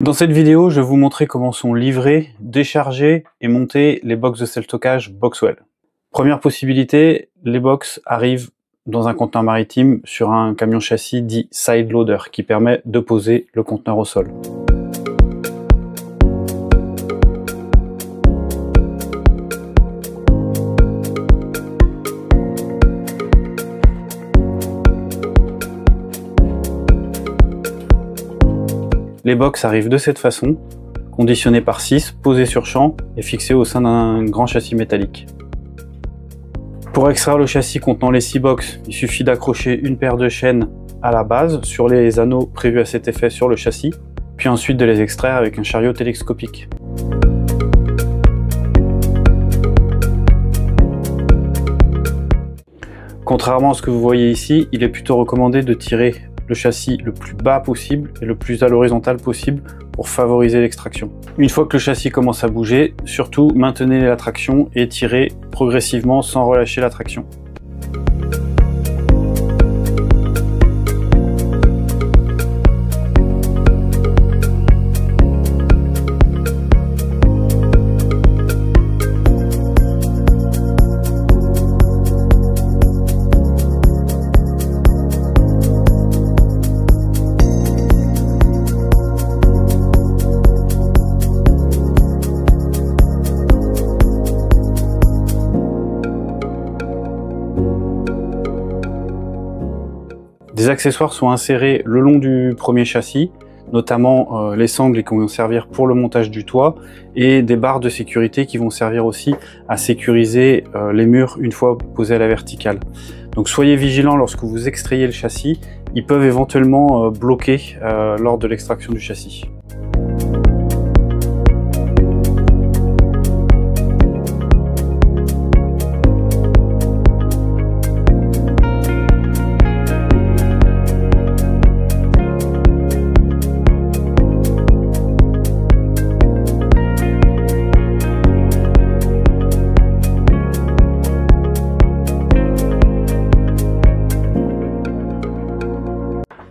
Dans cette vidéo, je vais vous montrer comment sont livrés, déchargés et montés les box de self-stockage Boxwell. Première possibilité, les box arrivent dans un conteneur maritime sur un camion châssis dit side loader qui permet de poser le conteneur au sol. Les box arrivent de cette façon, conditionnés par 6, posés sur champ et fixés au sein d'un grand châssis métallique. Pour extraire le châssis contenant les 6 box, il suffit d'accrocher une paire de chaînes à la base sur les anneaux prévus à cet effet sur le châssis, puis ensuite de les extraire avec un chariot télescopique. Contrairement à ce que vous voyez ici, il est plutôt recommandé de tirer le châssis le plus bas possible et le plus à l'horizontale possible pour favoriser l'extraction. Une fois que le châssis commence à bouger, surtout maintenez la traction et tirez progressivement sans relâcher la traction. Des accessoires sont insérés le long du premier châssis, notamment les sangles qui vont servir pour le montage du toit et des barres de sécurité qui vont servir aussi à sécuriser les murs une fois posés à la verticale. Donc soyez vigilants lorsque vous extrayez le châssis, ils peuvent éventuellement bloquer lors de l'extraction du châssis.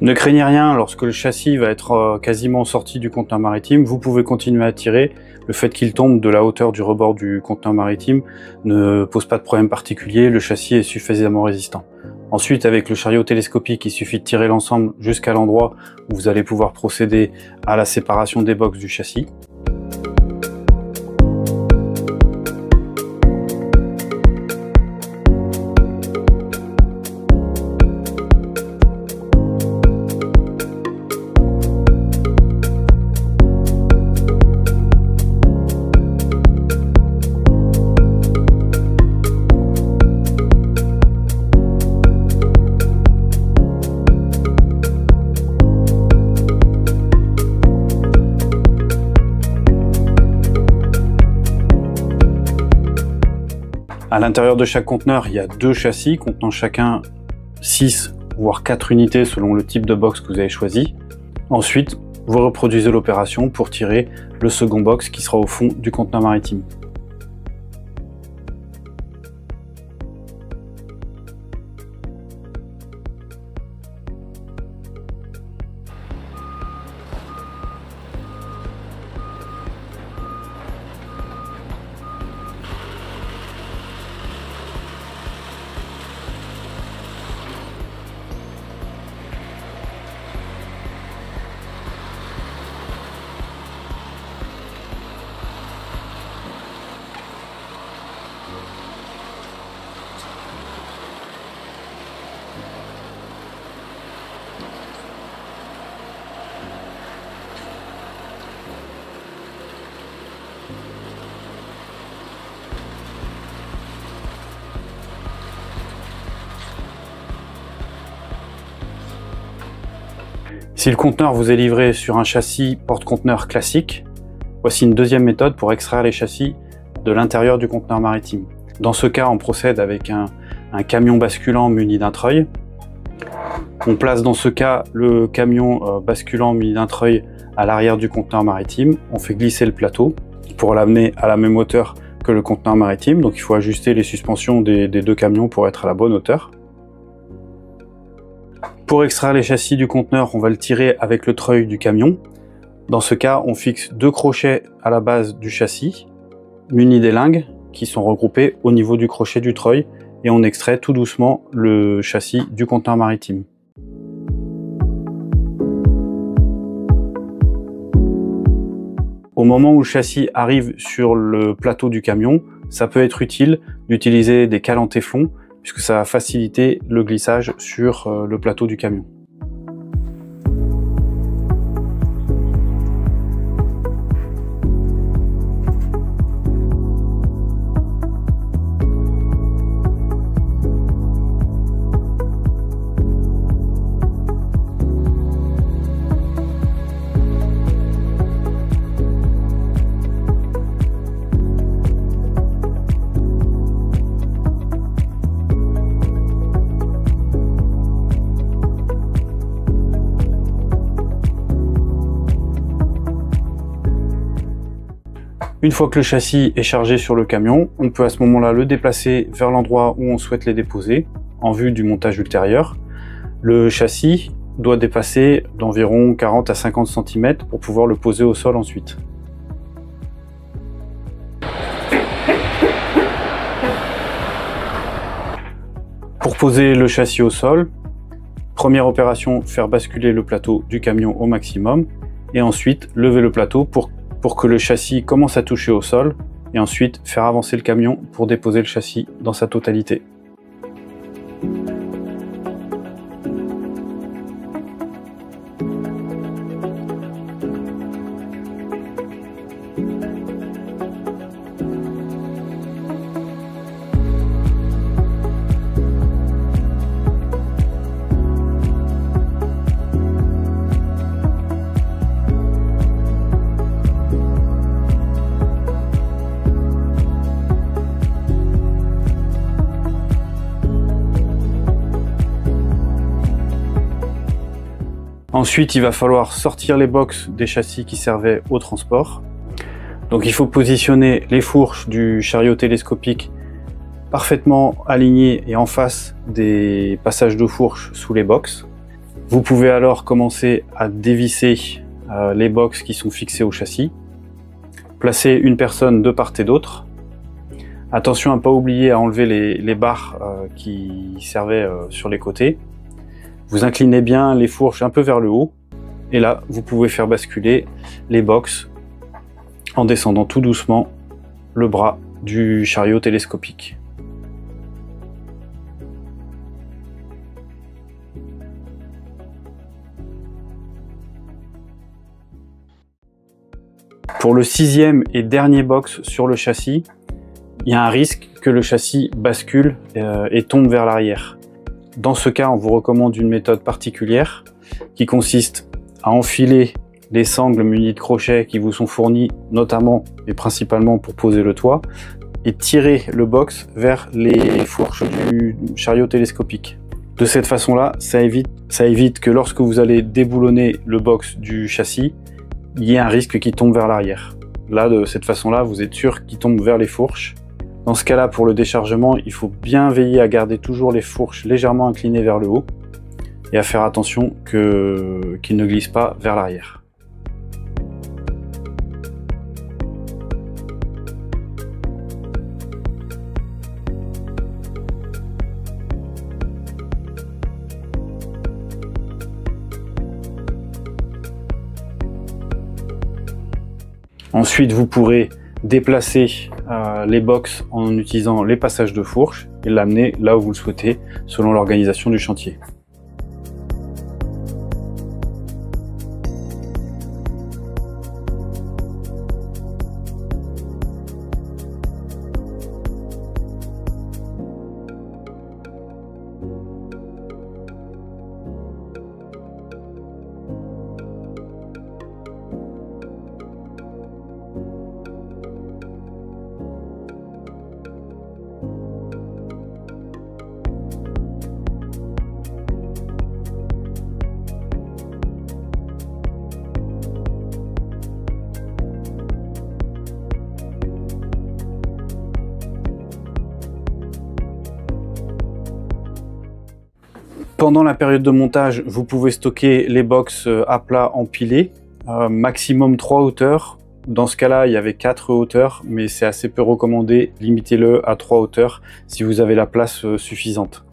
Ne craignez rien, lorsque le châssis va être quasiment sorti du conteneur maritime, vous pouvez continuer à tirer. Le fait qu'il tombe de la hauteur du rebord du conteneur maritime ne pose pas de problème particulier, le châssis est suffisamment résistant. Ensuite, avec le chariot télescopique, il suffit de tirer l'ensemble jusqu'à l'endroit où vous allez pouvoir procéder à la séparation des box du châssis. À l'intérieur de chaque conteneur, il y a 2 châssis contenant chacun 6 voire 4 unités selon le type de box que vous avez choisi. Ensuite, vous reproduisez l'opération pour tirer le second box qui sera au fond du conteneur maritime. Si le conteneur vous est livré sur un châssis porte-conteneur classique, voici une deuxième méthode pour extraire les châssis de l'intérieur du conteneur maritime. Dans ce cas, on procède avec un camion basculant muni d'un treuil. On place dans ce cas le camion basculant muni d'un treuil à l'arrière du conteneur maritime. On fait glisser le plateau pour l'amener à la même hauteur que le conteneur maritime. Donc il faut ajuster les suspensions des 2 camions pour être à la bonne hauteur. Pour extraire les châssis du conteneur, on va le tirer avec le treuil du camion. Dans ce cas, on fixe 2 crochets à la base du châssis, munis d'élingues qui sont regroupés au niveau du crochet du treuil, et on extrait tout doucement le châssis du conteneur maritime. Au moment où le châssis arrive sur le plateau du camion, ça peut être utile d'utiliser des cales en téflon, puisque ça va faciliter le glissage sur le plateau du camion. Une fois que le châssis est chargé sur le camion, on peut à ce moment-là le déplacer vers l'endroit où on souhaite les déposer, en vue du montage ultérieur. Le châssis doit dépasser d'environ 40 à 50 cm pour pouvoir le poser au sol ensuite. Pour poser le châssis au sol, première opération, faire basculer le plateau du camion au maximum, et ensuite lever le plateau pour que le châssis commence à toucher au sol, et ensuite faire avancer le camion pour déposer le châssis dans sa totalité. Ensuite, il va falloir sortir les box des châssis qui servaient au transport. Donc il faut positionner les fourches du chariot télescopique parfaitement alignées et en face des passages de fourches sous les box. Vous pouvez alors commencer à dévisser les box qui sont fixés au châssis. Placer une personne de part et d'autre. Attention à ne pas oublier à enlever les barres qui servaient sur les côtés. Vous inclinez bien les fourches un peu vers le haut, et là, vous pouvez faire basculer les box en descendant tout doucement le bras du chariot télescopique. Pour le 6e et dernier box sur le châssis, il y a un risque que le châssis bascule et tombe vers l'arrière. Dans ce cas, on vous recommande une méthode particulière qui consiste à enfiler les sangles munies de crochets qui vous sont fournis notamment et principalement pour poser le toit et tirer le box vers les fourches du chariot télescopique. De cette façon-là, ça évite que lorsque vous allez déboulonner le box du châssis, il y ait un risque qu'il tombe vers l'arrière. Là, de cette façon-là, vous êtes sûr qu'il tombe vers les fourches. Dans ce cas-là, pour le déchargement, il faut bien veiller à garder toujours les fourches légèrement inclinées vers le haut et à faire attention qu'ils ne glissent pas vers l'arrière. Ensuite, vous pourrez déplacer les box en utilisant les passages de fourche et l'amener là où vous le souhaitez selon l'organisation du chantier. Pendant la période de montage, vous pouvez stocker les box à plat empilés maximum 3 hauteurs. Dans ce cas-là, il y avait 4 hauteurs, mais c'est assez peu recommandé. Limitez-le à 3 hauteurs si vous avez la place suffisante.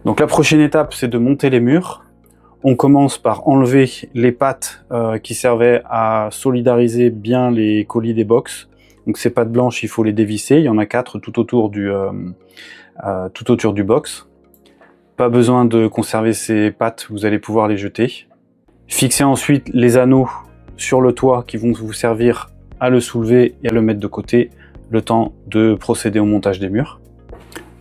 Donc la prochaine étape, c'est de monter les murs. On commence par enlever les pattes qui servaient à solidariser bien les colis des box. Donc ces pattes blanches, il faut les dévisser. Il y en a 4 tout autour du box. Pas besoin de conserver ces pattes, vous allez pouvoir les jeter. Fixez ensuite les anneaux sur le toit qui vont vous servir à le soulever et à le mettre de côté, le temps de procéder au montage des murs.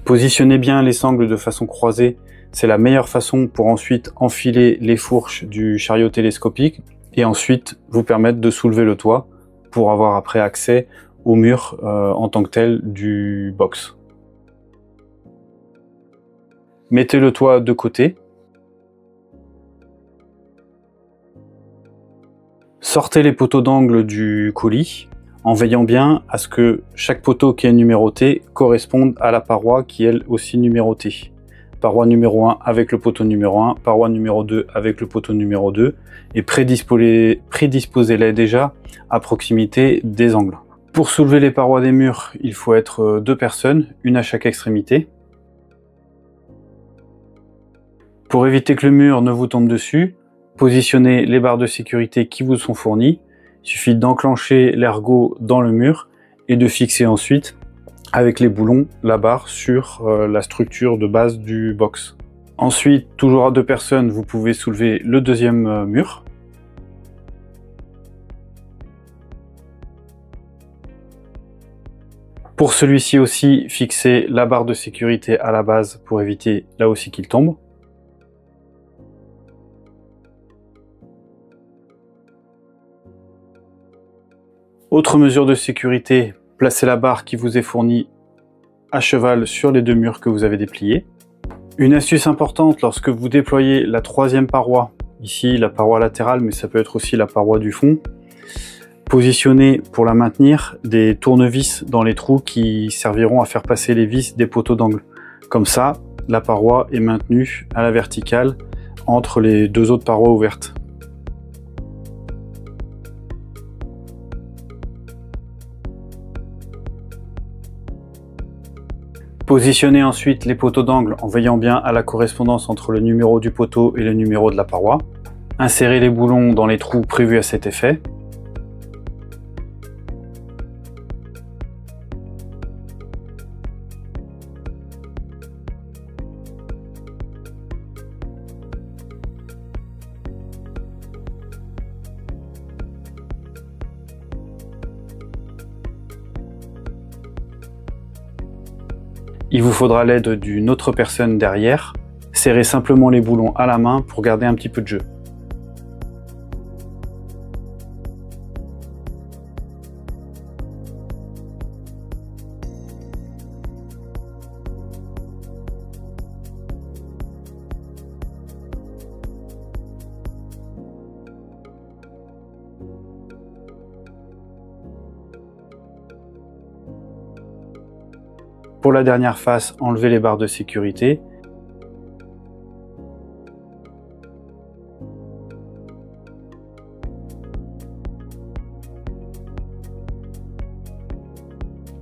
Positionnez bien les sangles de façon croisée, c'est la meilleure façon pour ensuite enfiler les fourches du chariot télescopique et ensuite vous permettre de soulever le toit pour avoir après accès au mur en tant que tel du box. Mettez le toit de côté. Sortez les poteaux d'angle du colis en veillant bien à ce que chaque poteau qui est numéroté corresponde à la paroi qui est elle aussi numérotée. Paroi numéro 1 avec le poteau numéro 1, paroi numéro 2 avec le poteau numéro 2 et prédisposez-les déjà à proximité des angles. Pour soulever les parois des murs, il faut être 2 personnes, une à chaque extrémité. Pour éviter que le mur ne vous tombe dessus, positionnez les barres de sécurité qui vous sont fournies. Il suffit d'enclencher l'ergot dans le mur et de fixer ensuite avec les boulons la barre sur la structure de base du box. Ensuite, toujours à 2 personnes, vous pouvez soulever le deuxième mur. Pour celui-ci aussi, fixez la barre de sécurité à la base pour éviter là aussi qu'il tombe. Autre mesure de sécurité, placez la barre qui vous est fournie à cheval sur les 2 murs que vous avez dépliés. Une astuce importante lorsque vous déployez la 3e paroi, ici la paroi latérale mais ça peut être aussi la paroi du fond, positionnez pour la maintenir des tournevis dans les trous qui serviront à faire passer les vis des poteaux d'angle. Comme ça, la paroi est maintenue à la verticale entre les 2 autres parois ouvertes. Positionnez ensuite les poteaux d'angle en veillant bien à la correspondance entre le numéro du poteau et le numéro de la paroi. Insérez les boulons dans les trous prévus à cet effet. Il vous faudra l'aide d'une autre personne derrière. Serrez simplement les boulons à la main pour garder un petit peu de jeu. Pour la dernière face, enlevez les barres de sécurité.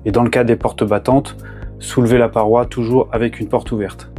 Et dans le cas des portes battantes, soulevez la paroi toujours avec une porte ouverte.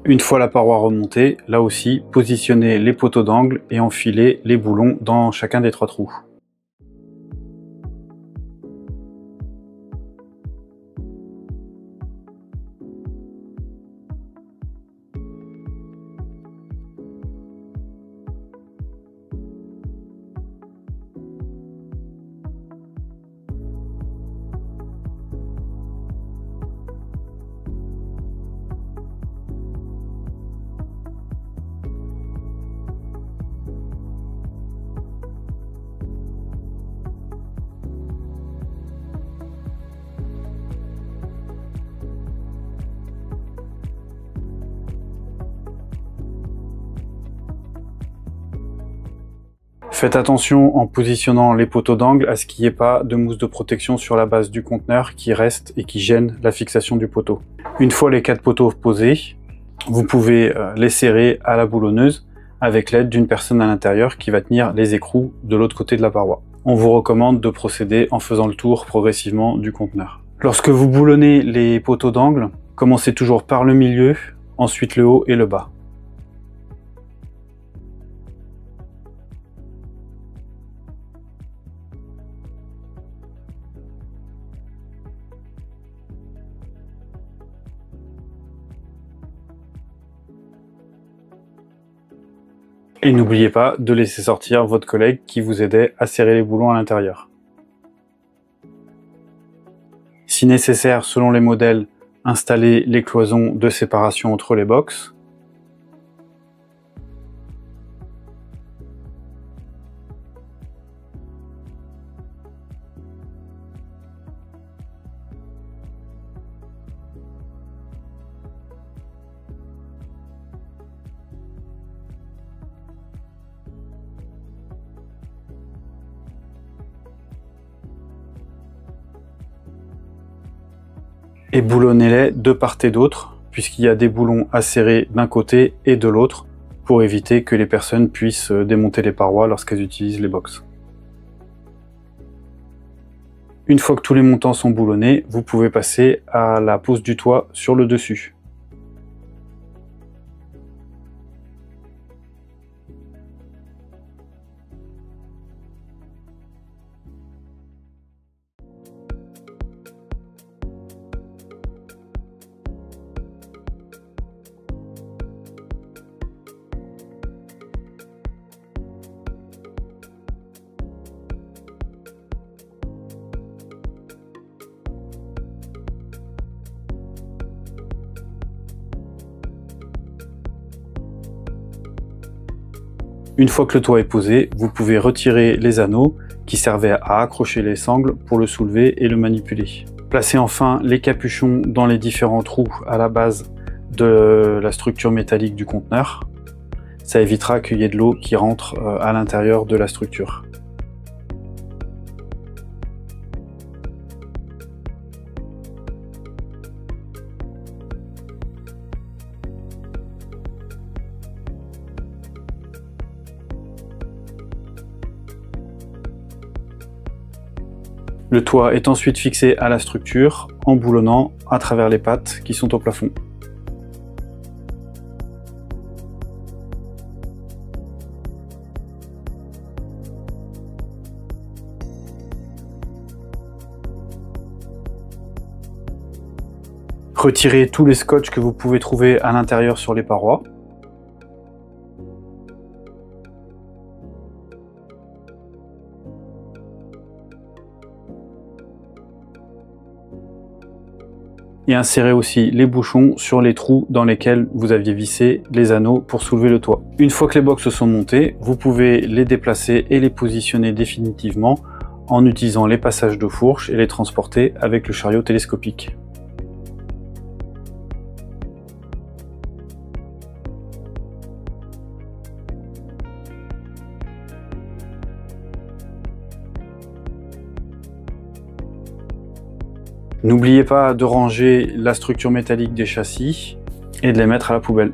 Une fois la paroi remontée, là aussi, positionnez les poteaux d'angle et enfilez les boulons dans chacun des 3 trous. Faites attention en positionnant les poteaux d'angle à ce qu'il n'y ait pas de mousse de protection sur la base du conteneur qui reste et qui gêne la fixation du poteau. Une fois les 4 poteaux posés, vous pouvez les serrer à la boulonneuse avec l'aide d'une personne à l'intérieur qui va tenir les écrous de l'autre côté de la paroi. On vous recommande de procéder en faisant le tour progressivement du conteneur. Lorsque vous boulonnez les poteaux d'angle, commencez toujours par le milieu, ensuite le haut et le bas. Et n'oubliez pas de laisser sortir votre collègue qui vous aidait à serrer les boulons à l'intérieur. Si nécessaire, selon les modèles, installez les cloisons de séparation entre les box. Et boulonnez-les de part et d'autre, puisqu'il y a des boulons à serrer d'un côté et de l'autre, pour éviter que les personnes puissent démonter les parois lorsqu'elles utilisent les box. Une fois que tous les montants sont boulonnés, vous pouvez passer à la pose du toit sur le dessus. Une fois que le toit est posé, vous pouvez retirer les anneaux qui servaient à accrocher les sangles pour le soulever et le manipuler. Placez enfin les capuchons dans les différents trous à la base de la structure métallique du conteneur. Ça évitera qu'il y ait de l'eau qui rentre à l'intérieur de la structure. Le toit est ensuite fixé à la structure en boulonnant à travers les pattes qui sont au plafond. Retirez tous les scotch que vous pouvez trouver à l'intérieur sur les parois. Et insérez aussi les bouchons sur les trous dans lesquels vous aviez vissé les anneaux pour soulever le toit. Une fois que les box sont montées, vous pouvez les déplacer et les positionner définitivement en utilisant les passages de fourche et les transporter avec le chariot télescopique. N'oubliez pas de ranger la structure métallique des châssis et de les mettre à la poubelle.